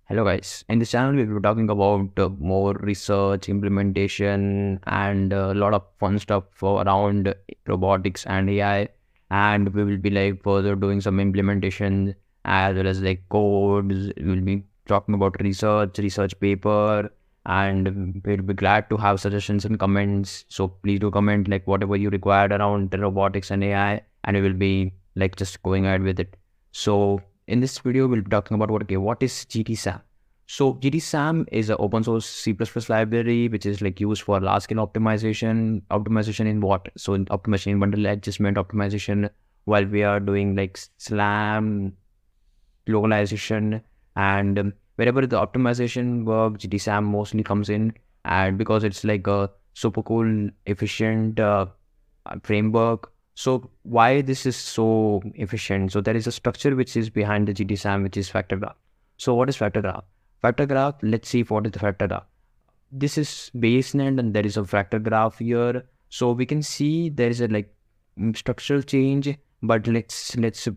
Hello guys, in this channel we will be talking about more research, implementation and a lot of fun stuff around robotics and AI, and we will be like further doing some implementation as well as like codes. We will be talking about research paper, and we'll be glad to have suggestions and comments. So please do comment like whatever you required around the robotics and AI, and we will be like just going ahead with it. So in this video, we'll be talking about what is gtsam. So gtsam is an open source C++ library which is like used for large scale optimization. Optimization in what? So in optimization in bundle adjustment optimization, while we are doing like slam localization, and wherever the optimization work, gtsam mostly comes in, and because it's like a super cool efficient framework. So why this is so efficient? So there is a structure which is behind the gtsam, which is factor graph. So what is factor graph? Factor graph, let's see what is the factor graph. This is basenet and there is a factor graph here. So we can see there is a like structural change, but let's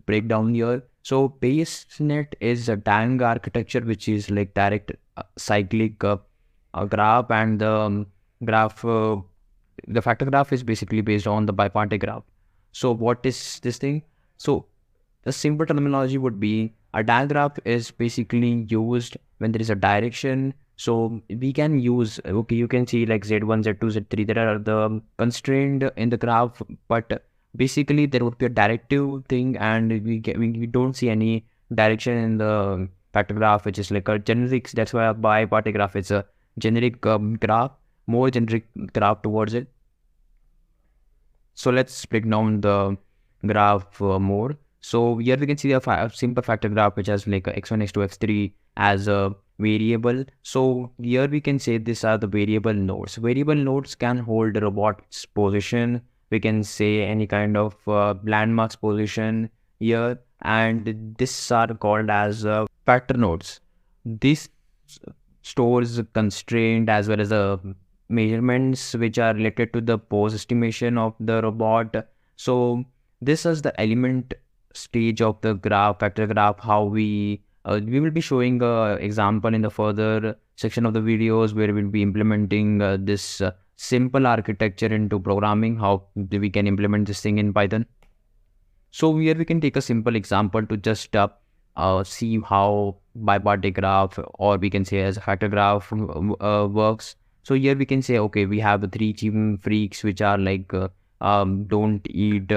break down here. So basenet is a Dang architecture which is like direct cyclic graph, and the graph the factor graph is basically based on the bipartite graph. So what is this thing? So the simple terminology would be a diagraph is basically used when there is a direction. So we can use, okay, you can see like Z1, Z2, Z3, there are the constrained in the graph, but basically there would be a directive thing, and we don't see any direction in the factor graph, which is like a generic. That's why a bipartite graph is a generic graph, more generic graph towards it. So let's break down the graph more. So here we can see a simple factor graph which has like a x1, x2, x3 as a variable. So here we can say these are the variable nodes. Variable nodes can hold the robot's position. We can say any kind of landmarks position here, and these are called as factor nodes. This stores constraint as well as measurements which are related to the pose estimation of the robot. So this is the element stage of the graph, factor graph, how we will be showing example in the further section of the videos where we'll be implementing this simple architecture into programming, how we can implement this thing in Python. So here we can take a simple example to just see how bipartite graph, or we can say as a factor graph works. So here we can say, okay, we have the three cheap freaks which are like don't eat,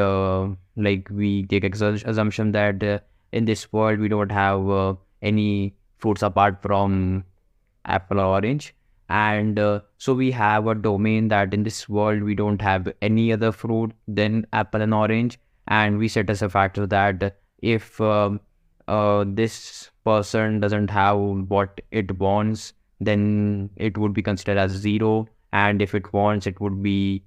like we take assumption that in this world we don't have any fruits apart from apple or orange, and so we have a domain that in this world we don't have any other fruit than apple and orange, and we set as a factor that if this person doesn't have what it wants, then it would be considered as 0, and if it wants, it would be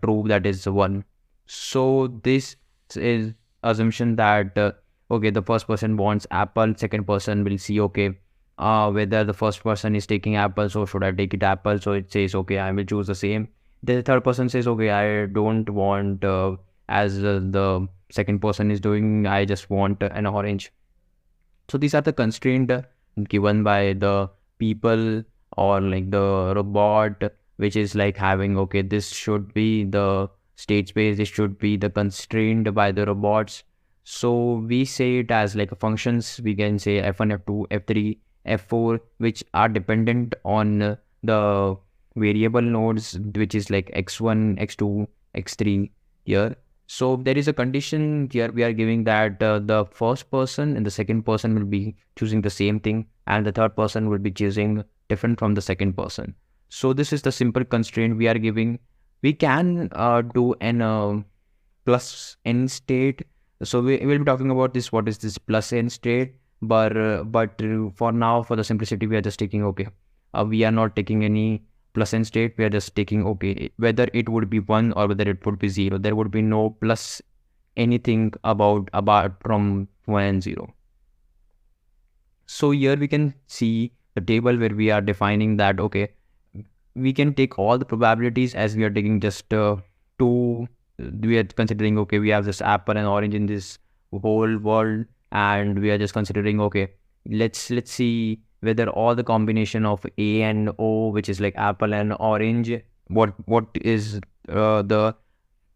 true, that is 1. So this is assumption that okay, the first person wants apple, second person will see, okay, whether the first person is taking apple, so should I take it apple? So it says, okay, I will choose the same. The third person says, okay, I don't want as the second person is doing, I just want an orange. So these are the constraints given by the people or like the robot, which is like having, okay, this should be the state space, this should be the constrained by the robots. So we say it as like a functions. We can say f1, f2, f3, f4, which are dependent on the variable nodes, which is like x1, x2, x3 here. So there is a condition here we are giving that the first person and the second person will be choosing the same thing, and the third person will be choosing different from the second person. So this is the simple constraint we are giving. We can do an plus n state. So we will be talking about this, what is this plus n state, but for now, for the simplicity, we are just taking, okay, we are not taking any plus n state, we are just taking, okay, whether it would be 1 or whether it would be 0. There would be no plus anything about from 1 and 0. So here we can see the table where we are defining that, okay, we can take all the probabilities as we are taking just 2. We are considering, okay, we have this apple and orange in this whole world, and we are just considering, okay, let's see whether all the combination of A and O, which is like apple and orange, what is the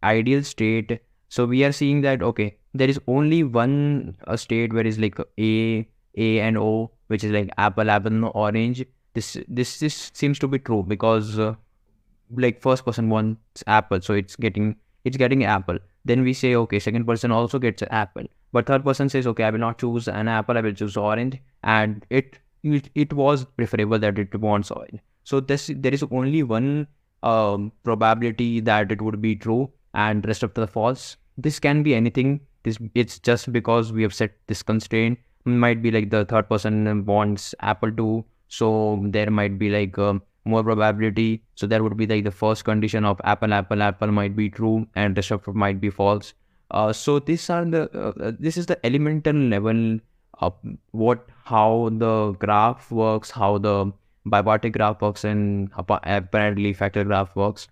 ideal state. So we are seeing that okay, there is only one state where is like A and O, which is like apple, and orange. This seems to be true because like first person wants apple, so it's getting apple. Then we say okay, second person also gets an apple, but third person says okay, I will not choose an apple, I will choose orange, and it was preferable that it wants orange. So there is only one probability that it would be true and rest of the false. This can be anything. It's just because we have set this constraint. Might be like the third person wants apple too, so there might be like more probability. So there would be like the first condition of apple might be true and rest of it might be false. So this is the elemental level of how the graph works, how the bipartite graph works, and apparently factor graph works.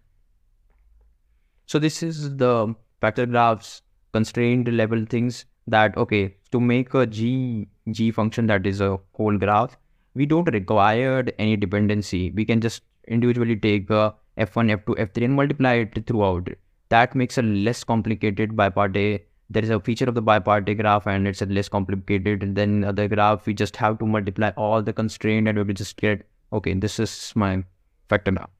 So this is the factor graphs constrained level things that okay, to make a g function that is a whole graph, we don't require any dependency. We can just individually take f1, f2, f3 and multiply it throughout. That makes a less complicated bipartite. There is a feature of the bipartite graph and it's a less complicated than other graph. We just have to multiply all the constraint and we will just get okay, this is my factor graph.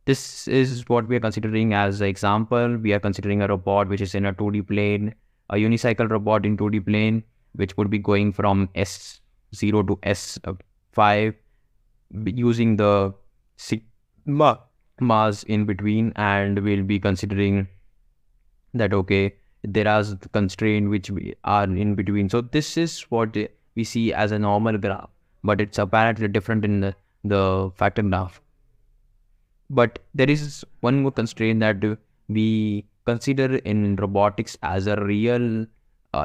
This is what we are considering as an example. We are considering a robot which is in a 2D plane, a unicycle robot in 2D plane, which would be going from S0 to S5 using the sigma mass in between, and we'll be considering that okay, there are constraints which we are in between. So this is what we see as a normal graph, but it's apparently different in the factor graph. But there is one more constraint that we consider in robotics as a real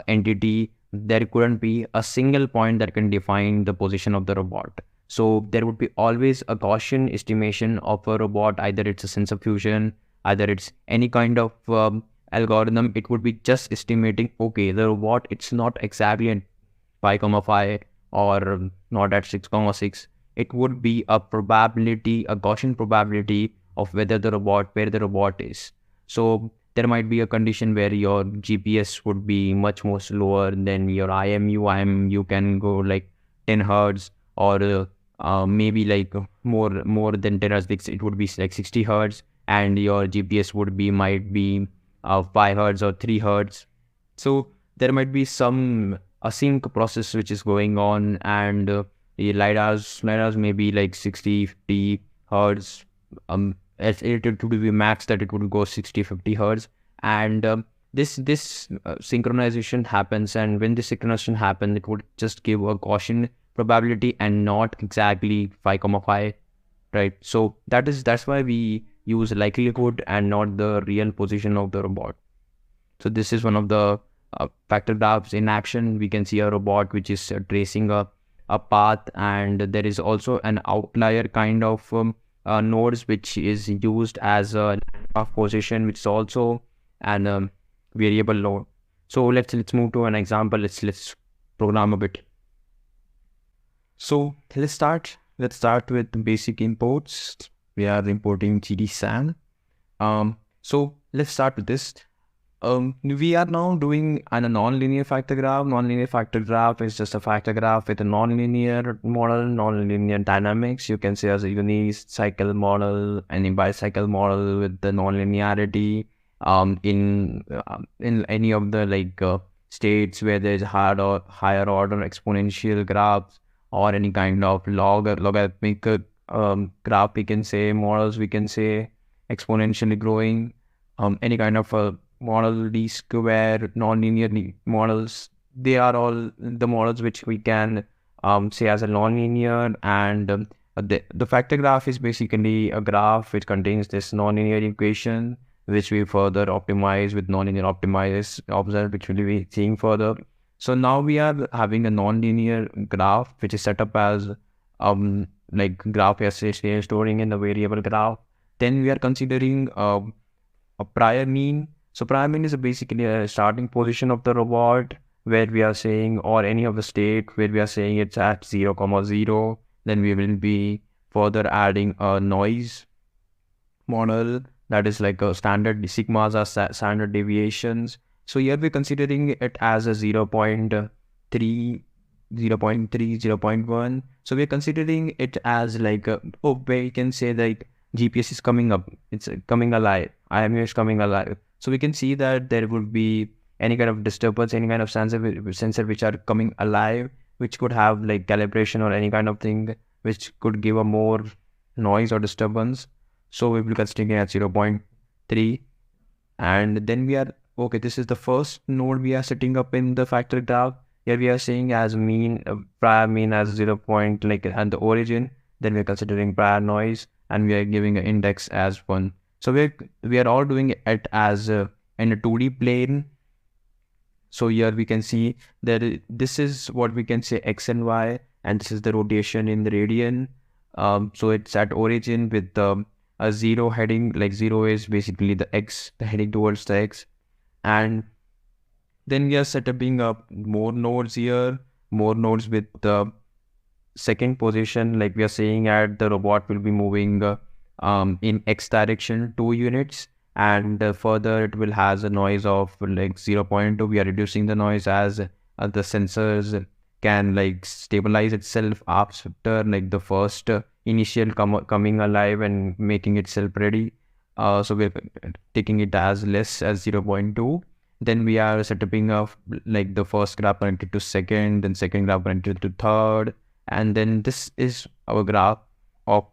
entity. There couldn't be a single point that can define the position of the robot. So there would be always a Gaussian estimation of a robot. Either it's a sensor fusion, either it's any kind of algorithm. It would be just estimating, okay, the robot, it's not exactly at 5,5 or not at 6,6. It would be a probability, a Gaussian probability of where the robot is. So there might be a condition where your GPS would be much more slower than your IMU. IMU can go like 10 hertz or maybe like more than 10 hertz. It would be like 60 hertz, and your GPS might be 5 hertz or 3 hertz. So there might be some async process which is going on, and the lidars may be like 60, 50 hertz. It would be max that it would go 60, 50 hertz. And this synchronization happens, and when this synchronization happens, it would just give a Gaussian probability and not exactly 5,5, right? So that's why we use likelihood and not the real position of the robot. So this is one of the factor graphs in action. We can see a robot which is tracing a path, and there is also an outlier kind of nodes which is used as a position, which is also an variable node. So let's move to an example. Let's program a bit. So let's start with basic imports. We are importing gtsam. So let's start with this. We are now doing a non-linear factor graph. Non-linear factor graph is just a factor graph with a non-linear model, non-linear dynamics. You can say as a unicycle model, any bicycle model with the non-linearity. In any of the states where there is higher order exponential graphs or any kind of logarithmic graph, we can say models. We can say exponentially growing. Any kind of model, d square, non-linear models, they are all the models which we can say as a non-linear. And the factor graph is basically a graph which contains this non-linear equation, which we further optimize with non-linear optimize which we'll be seeing further. So now we are having a non-linear graph which is set up as like graph yesterday storing in the variable graph. Then we are considering a prior mean. So prior mean is basically a starting position of the robot, where we are saying, or any of the state where we are saying it's at 0, 0, then we will be further adding a noise model that is like a standard sigmas are standard deviations. So here we're considering it as a 0.3, 0.3, 0.1. So we're considering it as like oh, where you can say like GPS is coming up, it's coming alive, IMU is coming alive. So we can see that there would be any kind of disturbance, any kind of sensor which are coming alive, which could have like calibration or any kind of thing which could give a more noise or disturbance. So we will consider it at 0.3, and then we are okay. This is the first node we are setting up in the factor graph. Here we are saying as mean, prior mean as 0 point like at the origin. Then we are considering prior noise, and we are giving an index as 1. So we are all doing it as in a 2D plane. So here we can see that this is what we can say x and y, and this is the rotation in the radian. So it's at origin with a 0 heading, like 0 is basically the x, the heading towards the x. And then we are setting up more nodes here, more nodes with the second position, like we are saying at the robot will be moving in x direction 2 units, and further it will has a noise of like 0.2. We are reducing the noise as the sensors can like stabilize itself after like the first initial coming alive and making itself ready. So we're taking it as less as 0.2. Then we are setting up like the first graph connected to second, then second graph connected to third, and then this is our graph of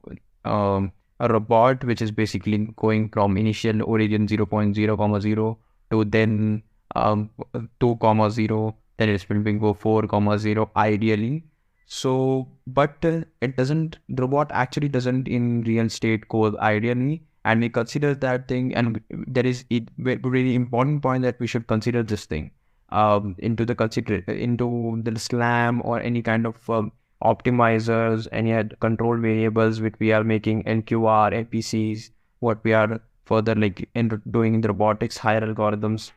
a robot which is basically going from initial origin 0.0, 0 to then 2, 0, then it's will go 4, 0 ideally. So but it doesn't, the robot actually doesn't in real state go ideally, and we consider that thing, and there is it really important point that we should consider this thing into the SLAM or any kind of optimizers, any control variables which we are making, NQR, NPCs, what we are further like doing in the robotics higher algorithms.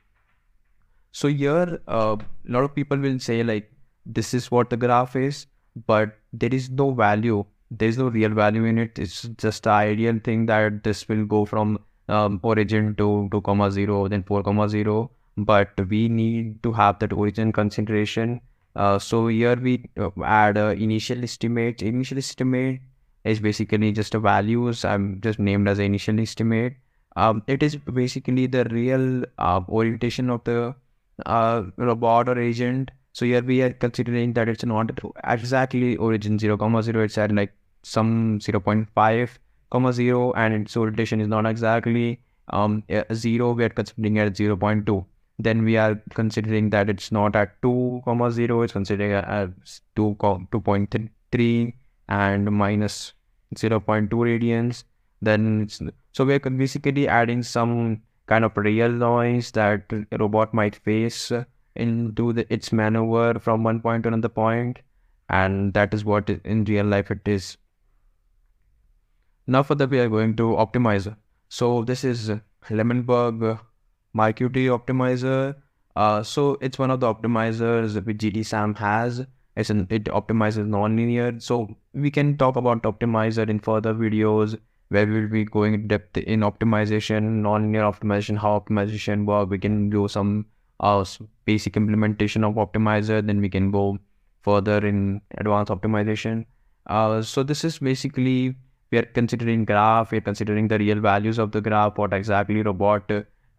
So here a lot of people will say like this is what the graph is, but there is no value, there is no real value in it. It's just an ideal thing that this will go from origin to 2, 0, then 4, 0, but we need to have that origin consideration. So here we add initial estimate. Initial estimate is basically just a values. I'm just named as an initial estimate. It is basically the real orientation of the robot or agent. So here we are considering that it's not exactly origin 0, 0. It's at like some 0.5, 0, and its orientation is not exactly 0. We are considering at 0.2. Then we are considering that it's not at 2, 0. It's considering at 2.3 and minus 0.2 radians. Then so we're basically adding some kind of real noise that a robot might face into its maneuver from one point to another point, and that is what in real life it is. Now for that we are going to optimizer. So this is Lemonberg MyQT optimizer. So it's one of the optimizers which gtsam has. It optimizes non-linear. So we can talk about optimizer in further videos where we will be going in depth in optimization, non-linear optimization, how optimization work. We can do some basic implementation of optimizer, then we can go further in advanced optimization. So this is basically, we are considering graph, we are considering the real values of the graph, what exactly robot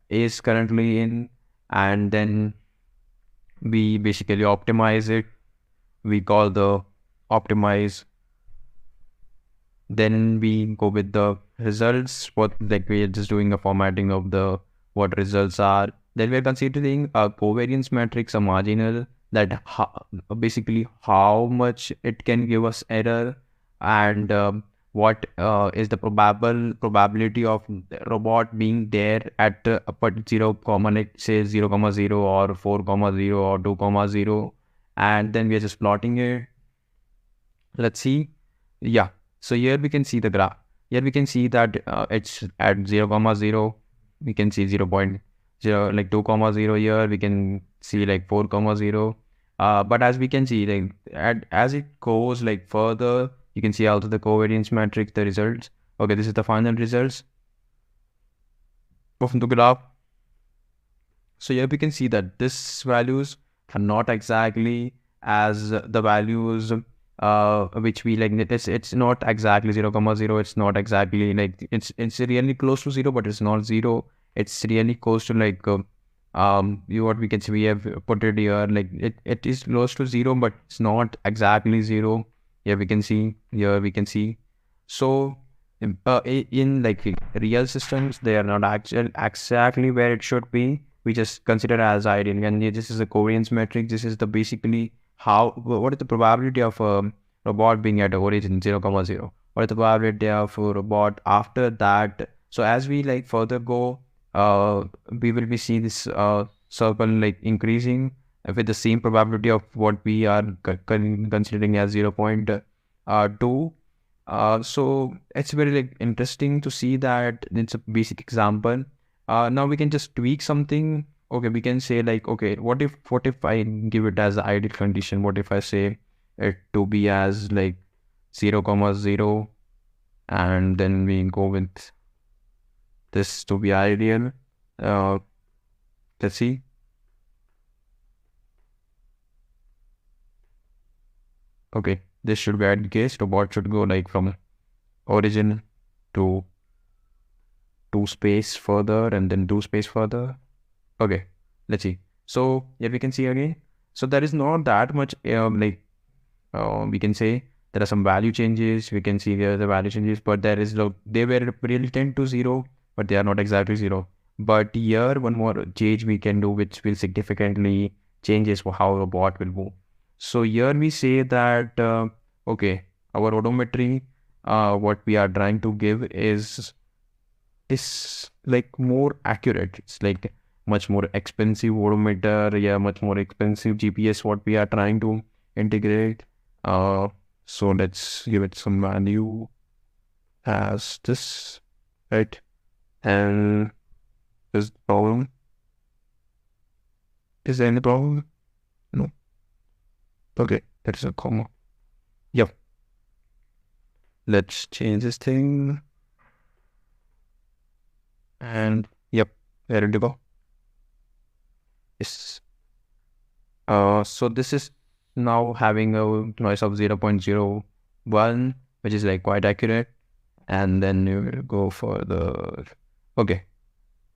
is currently in, and then we basically optimize it. We call the optimize. Then we go with the results, what like we are just doing a formatting of the what results are. Then we are considering a covariance matrix, a marginal, that basically how much it can give us error, and what is the probability of the robot being there at a particular 0, let's say 0, 0 or 4, 0 or 2, 0, and then we are just plotting it. Let's see. Yeah. So here we can see the graph. Here we can see that it's at 0, 0. We can see 0. 0, like 2,0 here, we can see like 4,0. But as we can see, like as it goes like further, you can see also the covariance matrix, the results. Okay, this is the final results of the graph. So here we can see that this values are not exactly as the values which we like. It's not exactly 0,0. It's not exactly like it's really close to 0, but it's not 0. It's really close to like what we can see. We have put it here like it is close to 0, but it's not exactly 0. Here we can see. Here we can see. So in like real systems, they are not actual exactly where it should be. We just consider as ideal, and this is a covariance metric. This is the basically what is the probability of a robot being at origin 0,0? What is the probability of a robot after that? So as we like further go, we will be see this circle like increasing with the same probability of what we are considering as 0.2. So it's very like interesting to see that it's a basic example. Now we can just tweak something. Okay, we can say like, okay, what if I give it as the ideal condition? What if I say it to be as like 0,0, and then we go with this to be ideal. Uh, let's see. Okay, this should be ideal case. Robot should go like from origin to space further, and then 2 space further. Okay, let's see. So here we can see again. So there is not that much we can say there are some value changes. We can see there the value changes, but there is they were really 10 to 0, but they are not exactly 0. But here one more change we can do, which will significantly changes how a bot will move. So here we say that okay, our odometry, what we are trying to give is like more accurate. It's like much more expensive odometer, yeah, much more expensive GPS what we are trying to integrate. So let's give it some value as this, right? And is the problem? Is there any problem? No. Okay, that is a comma. Yep. Let's change this thing. And yep, ready to go. Yes. So this is now having a noise of 0.01, which is like quite accurate. And then you will go for the, okay,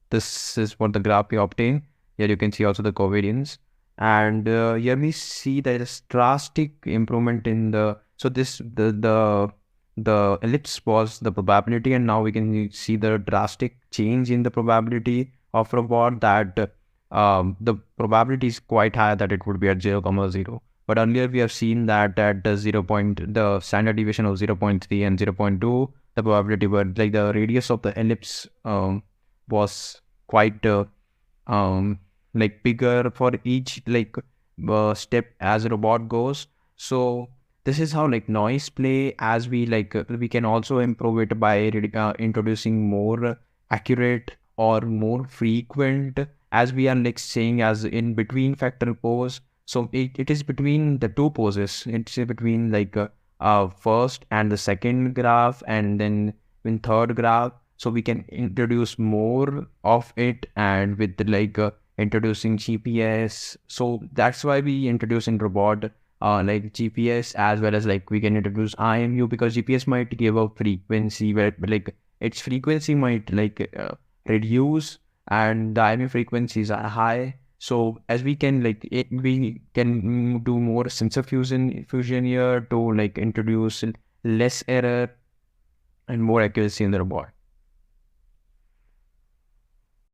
this is what the graph we obtain. Here you can see also the covariance. And here we see there is drastic improvement in so this, the ellipse was the probability, and now we can see the drastic change in the probability of robot that the probability is quite high that it would be at 0,0. But earlier we have seen that at the standard deviation of 0.3 and 0.2, the probability were like the radius of the ellipse was quite like bigger for each like step as a robot goes. So this is how like noise play, as we like we can also improve it by introducing more accurate or more frequent, as we are like saying, as in between factor pose. So it is between the two poses. It's between like first and the second graph, and then in third graph. So we can introduce more of it, and with like introducing GPS. So that's why we introduce in robot like GPS, as well as like we can introduce IMU, because GPS might give a frequency where like its frequency might like reduce, and the IMU frequencies are high. So as we can like we can do more sensor fusion here to like introduce less error and more accuracy in the robot.